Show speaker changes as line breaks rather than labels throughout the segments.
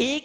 1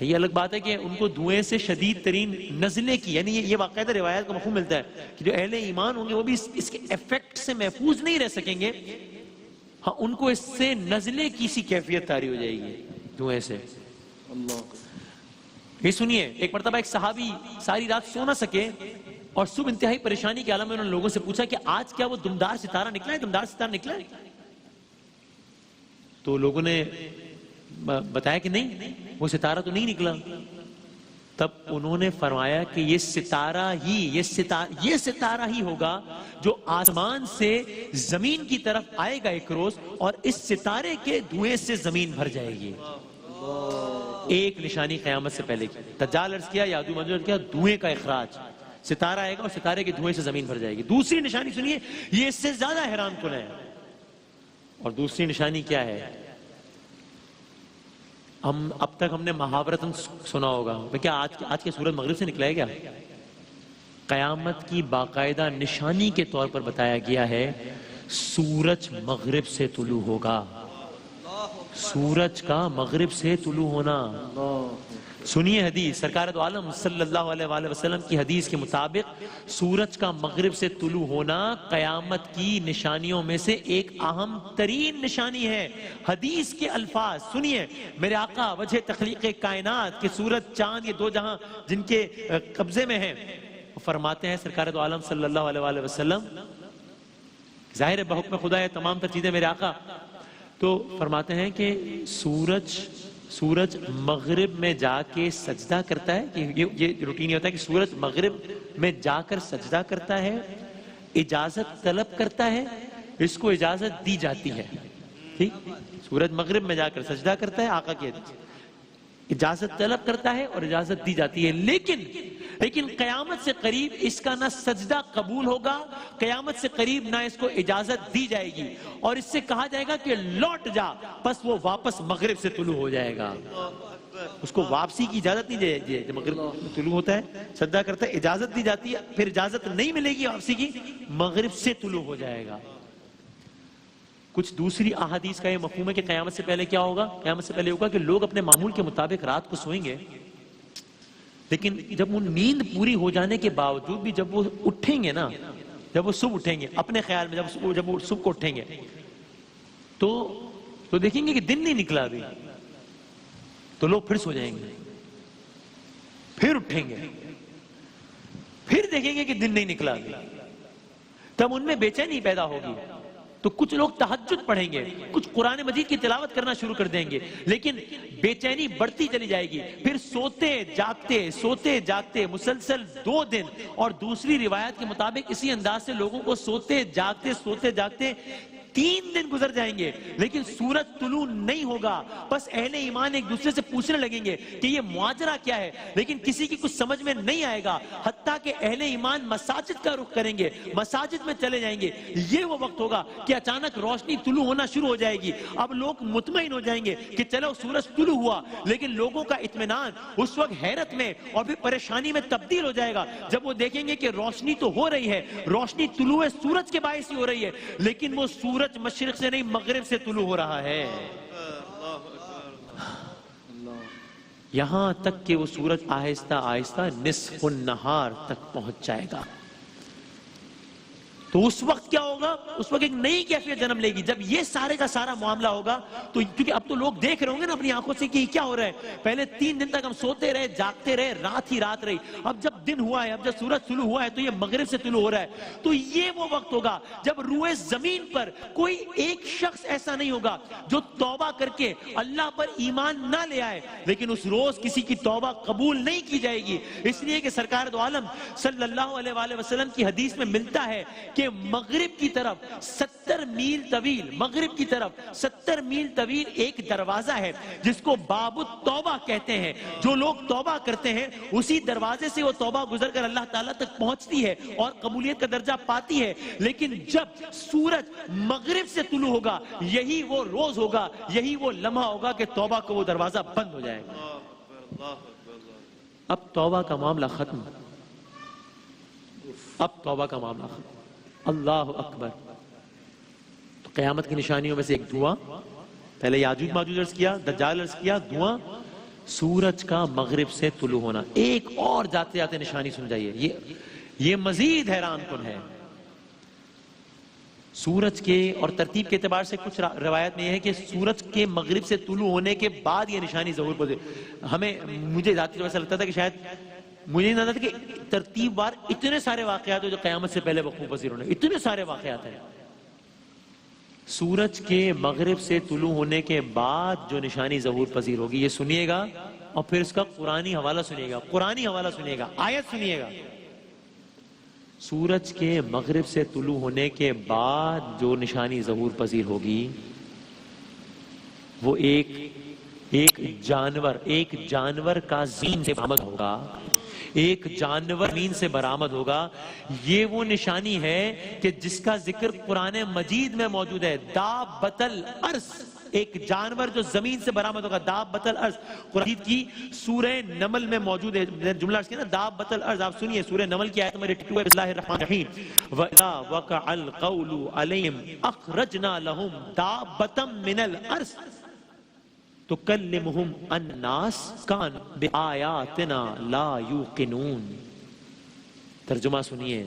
یہ الگ بات ہے کہ ان کو دھوئیں سے شدید ترین نزلے کی، یعنی یہ باقاعدہ روایت کا مفہوم ملتا ہے کہ جو اہل ایمان ہوں گے وہ بھی اس کے ایفیکٹ سے محفوظ نہیں رہ سکیں گے، ہاں ان کو اس سے نزلے کی سی کیفیت طاری ہو جائے گی دھوئیں سے۔ یہ سنیے، ایک مرتبہ ایک صحابی ساری رات سو نہ سکے اور صبح انتہائی پریشانی کے عالم میں انہوں نے لوگوں سے پوچھا کہ آج کیا وہ دمدار ستارہ نکلا ہے، دمدار ستارہ نکلا ہے؟ تو لوگوں نے بتایا کہ نہیں، وہ ستارہ تو نہیں نکلا۔ تب انہوں نے فرمایا کہ یہ ستارہ ہی ہوگا جو آسمان سے زمین کی طرف آئے گا ایک روز، اور اس ستارے کے دھوئیں سے زمین بھر جائے گی۔ ایک نشانی قیامت سے پہلے کی، دجال عرض کیا، یاجوج ماجوج کیا، دھوئیں کا اخراج، ستارہ آئے گا اور ستارے کے دھوئیں سے زمین بھر جائے گی۔ دوسری نشانی سنیے، یہ اس سے زیادہ حیران کن ہے، اور دوسری نشانی کیا ہے؟ اب تک ہم نے محاورتاً سنا ہوگا، کیا آج کے سورج مغرب سے نکلا ہے کیا؟ قیامت کی باقاعدہ نشانی کے طور پر بتایا گیا ہے سورج مغرب سے طلوع ہوگا، سورج کا مغرب سے طلوع ہونا۔ سنیے حدیث، سرکار دو عالم صلی اللہ علیہ وآلہ وسلم کی حدیث کے مطابق سورج کا مغرب سے طلوع ہونا قیامت کی نشانیوں میں سے ایک اہم ترین نشانی ہے۔ حدیث کے الفاظ سنیے، میرے آقا وجہ تخلیق کائنات کہ سورج چاند یہ دو جہاں جن کے قبضے میں ہیں، فرماتے ہیں سرکار دو عالم صلی اللہ علیہ وآلہ وسلم، ظاہر بحکم خدا ہے تمام تر چیزیں میرے آقا، تو فرماتے ہیں کہ سورج مغرب میں جا کے سجدہ کرتا ہے، کہ یہ روٹین ہوتا ہے کہ سورج مغرب میں جا کر سجدہ کرتا ہے، اجازت طلب کرتا ہے، اس کو اجازت دی جاتی ہے، ٹھیک، سورج مغرب میں جا کر سجدہ کرتا ہے، آقا کی اجازت طلب کرتا ہے اور اجازت دی جاتی ہے، لیکن قیامت سے قریب اس کا نہ سجدہ قبول ہوگا، قیامت سے قریب نہ اس کو اجازت دی جائے گی، اور اس سے کہا جائے گا کہ لوٹ جا، پس وہ واپس مغرب سے طلوع ہو جائے گا۔ اس کو واپسی کی اجازت نہیں دی جائے گی، مغرب میں طلوع ہوتا ہے، سجدہ کرتا ہے، اجازت دی جاتی ہے، پھر اجازت نہیں ملے گی واپسی کی، مغرب سے طلوع ہو جائے گا۔ کچھ دوسری احادیث کا یہ مفہوم ہے کہ قیامت سے پہلے کیا ہوگا؟ قیامت سے پہلے ہوگا کہ لوگ اپنے معمول کے مطابق رات کو سوئیں گے، لیکن جب وہ نیند پوری ہو جانے کے باوجود بھی جب وہ اٹھیں گے نا، جب وہ صبح اٹھیں گے اپنے خیال میں، جب وہ صبح کو اٹھیں گے تو دیکھیں گے کہ دن نہیں نکلا ابھی، تو لوگ پھر سو جائیں گے، پھر اٹھیں گے، پھر دیکھیں گے کہ دن نہیں نکلا ابھی، تب ان میں بے چینی پیدا ہوگی، تو کچھ لوگ تہجد پڑھیں گے، کچھ قرآن مجید کی تلاوت کرنا شروع کر دیں گے، لیکن بے چینی بڑھتی چلی جائے گی، پھر سوتے جاگتے مسلسل 2 دن، اور دوسری روایت کے مطابق اسی انداز سے لوگوں کو سوتے جاگتے 3 دن گزر جائیں گے، لیکن سورج طلوع نہیں ہوگا۔ بس اہل ایمان ایک دوسرے سے پوچھنے لگیں گے کہ یہ ماجرا کیا ہے، لیکن کسی کی کچھ سمجھ میں نہیں آئے گا، حتیٰ کہ اہل ایمان مساجد کا رخ کریں گے، مساجد میں چلے جائیں گے۔ یہ وہ وقت ہوگا کہ اچانک روشنی طلوع ہونا شروع ہو جائے گی، اب لوگ مطمئن ہو جائیں گے کہ چلو سورج طلوع ہوا، لیکن لوگوں کا اطمینان اس وقت حیرت میں اور پھر پریشانی میں تبدیل ہو جائے گا جب وہ دیکھیں گے کہ روشنی تو ہو رہی ہے، روشنی طلوع سورج کے باعث ہی ہو رہی ہے، لیکن وہ سورج مشرق سے نہیں مغرب سے طلوع ہو رہا ہے، یہاں تک کہ وہ سورج آہستہ آہستہ نصف النہار تک پہنچ جائے گا۔ تو اس وقت کیا ہوگا؟ اس وقت ایک نئی کیفیت جنم لے گی، جب یہ سارے کا سارا معاملہ ہوگا، تو کیونکہ اب تو لوگ دیکھ رہے ہوں گے نا اپنی آنکھوں سے کہ کیا ہو رہا ہے، پہلے 3 دن تک ہم سوتے رہے، جاگتے رہے، رات ہی رات رہی، اب جب دن ہوا ہے، اب جب سورج طلوع ہوا ہے تو یہ مغرب سے طلوع ہو رہا ہے، تو یہ وہ وقت ہوگا جب روئے زمین پر کوئی ایک شخص ایسا نہیں ہوگا جو توبہ کر کے اللہ پر ایمان نہ لے آئے، لیکن اس روز کسی کی توبہ قبول نہیں کی جائے گی، اس لیے کہ سرکار دو عالم صلی اللہ علیہ وآلہ وسلم کی حدیث میں ملتا ہے کہ مغرب کی طرف 70 میل طویل، مغرب کی طرف 70 میل طویل ایک دروازہ ہے جس کو باب التوبہ کہتے ہیں، جو لوگ توبہ کرتے ہیں اسی دروازے سے وہ توبہ گزر کر اللہ تعالیٰ تک پہنچتی ہے اور قبولیت کا درجہ پاتی ہے، لیکن جب سورج مغرب سے طلوع ہوگا یہی وہ روز ہوگا، یہی وہ لمحہ ہوگا کہ توبہ کو وہ دروازہ بند ہو جائے گا۔ اب توبہ کا معاملہ ختم، اب توبہ کا معاملہ ختم، اللہ اکبر۔ تو قیامت کی نشانیوں میں سے ایک دھواں، پہلے یاجوج ماجوج عرض کیا، دجال عرض کیا، دھواں، سورج کا مغرب سے طلوع ہونا. ایک اور جاتے جاتے نشانی سن جائیے, یہ مزید حیران کن ہے. سورج کے اور ترتیب کے اعتبار سے کچھ روایت میں یہ ہے کہ سورج کے مغرب سے طلوع ہونے کے بعد یہ نشانی ظہور پذیر. مجھے ذاتی طور سے لگتا تھا کہ شاید مجھے نہیں لگتا کہ ترتیب بار اتنے سارے واقعات ہیں جو قیامت سے پہلے وقوع پذیر ہونے, اتنے سارے واقعات ہیں. سورج کے مغرب سے طلوع ہونے کے بعد جو نشانی ظہور پذیر ہوگی, یہ سنیے گا اور پھر اس کا قرآنی حوالہ سنیے گا, قرآنی حوالہ سنیے گا, آیت سنیے گا. سورج کے مغرب سے طلوع ہونے کے بعد جو نشانی ظہور پذیر ہوگی وہ ایک جانور کا زمین سے برآمد ہوگا, ایک جانور زمین سے برآمد ہوگا. یہ وہ نشانی ہے کہ جس کا ذکر قرآن مجید میں موجود ہے, دابۃ الارض, ایک جانور جو زمین سے برآمد ہوگا, دابۃ الارض. قرآن کی سورہ نمل میں موجود ہے جملہ اس کے نا, دابۃ الارض. آپ سنیے سورہ نمل کی آیت نمبر 82 ہے, بسم اللہ الرحمن الرحیم, وَإِذَا وَقَعَ الْقَوْلُ عَلَيْهِمْ أَخْرَجْنَا لَهُمْ دَابَّةً مِّنَ الْأَرْضِ تُكَلِّمُهُمْ النَّاسَ كَانُوا بِآيَاتِنَا لَا يُوقِنُونَ. ترجمہ سنیے,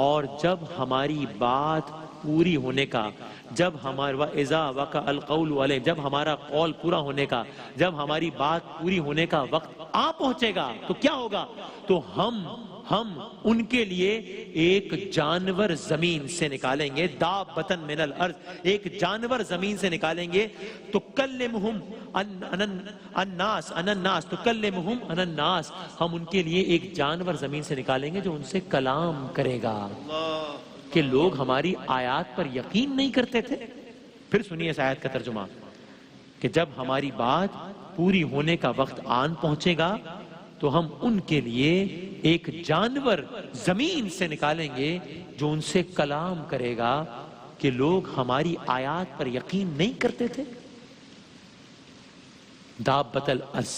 اور جب ہماری بات پوری ہونے کا, جب وَإِذَا وَقَعَ الْقَوْلُ عَلَيْهِمْ, جب ہمارا قول پورا ہونے کا, جب ہماری بات پوری ہونے کا وقت آ پہنچے گا تو کیا ہوگا؟ تو ہم ان کے لیے ایک جانور زمین سے نکالیں گے, دابۃ من الارض, ایک جانور زمین سے نکالیں گے. تکلمہم الناس, تکلمہم الناس, ہم ان کے لیے ایک جانور زمین سے نکالیں گے جو ان سے کلام کرے گا. کہ لوگ ہماری آیات پر یقین نہیں کرتے تھے. پھر سنیے اس آیت کا ترجمہ, کہ جب ہماری بات پوری ہونے کا وقت آن پہنچے گا تو ہم ان کے لیے ایک جانور زمین سے نکالیں گے جو ان سے کلام کرے گا. کہ لوگ ہماری آیات پر یقین نہیں کرتے تھے. دابۃ الارض,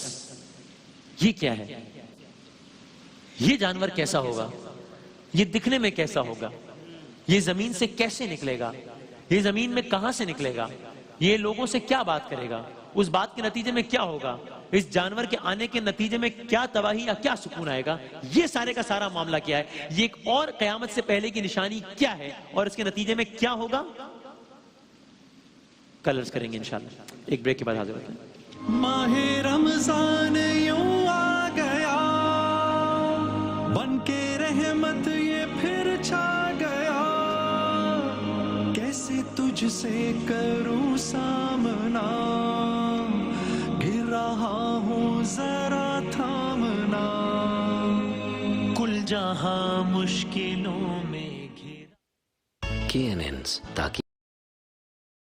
یہ کیا ہے؟ یہ جانور کیسا ہوگا؟ یہ دکھنے میں کیسا ہوگا؟ یہ زمین سے کیسے نکلے گا؟ یہ زمین میں کہاں سے نکلے گا؟ یہ لوگوں سے کیا بات کرے گا؟ اس بات کے نتیجے میں کیا ہوگا؟ اس جانور کے آنے کے نتیجے میں کیا تباہی یا کیا سکون آئے گا؟ یہ سارے کا سارا معاملہ کیا ہے. یہ ایک اور قیامت سے پہلے کی نشانی کیا ہے اور اس کے نتیجے میں کیا ہوگا, کل عرض کریں گے انشاءاللہ. ایک بریک کے بعد حاضر ہوتے ہیں.
ماہ رمضان یوں آ گیا, بن کے رحمت یہ پھر چھا گیا. کیسے تجھ سے کروں سامنا, گر رہا ہوں ذرا تھامنا. کل جہاں مشکلوں میں گھرا.
KNNs تاکہ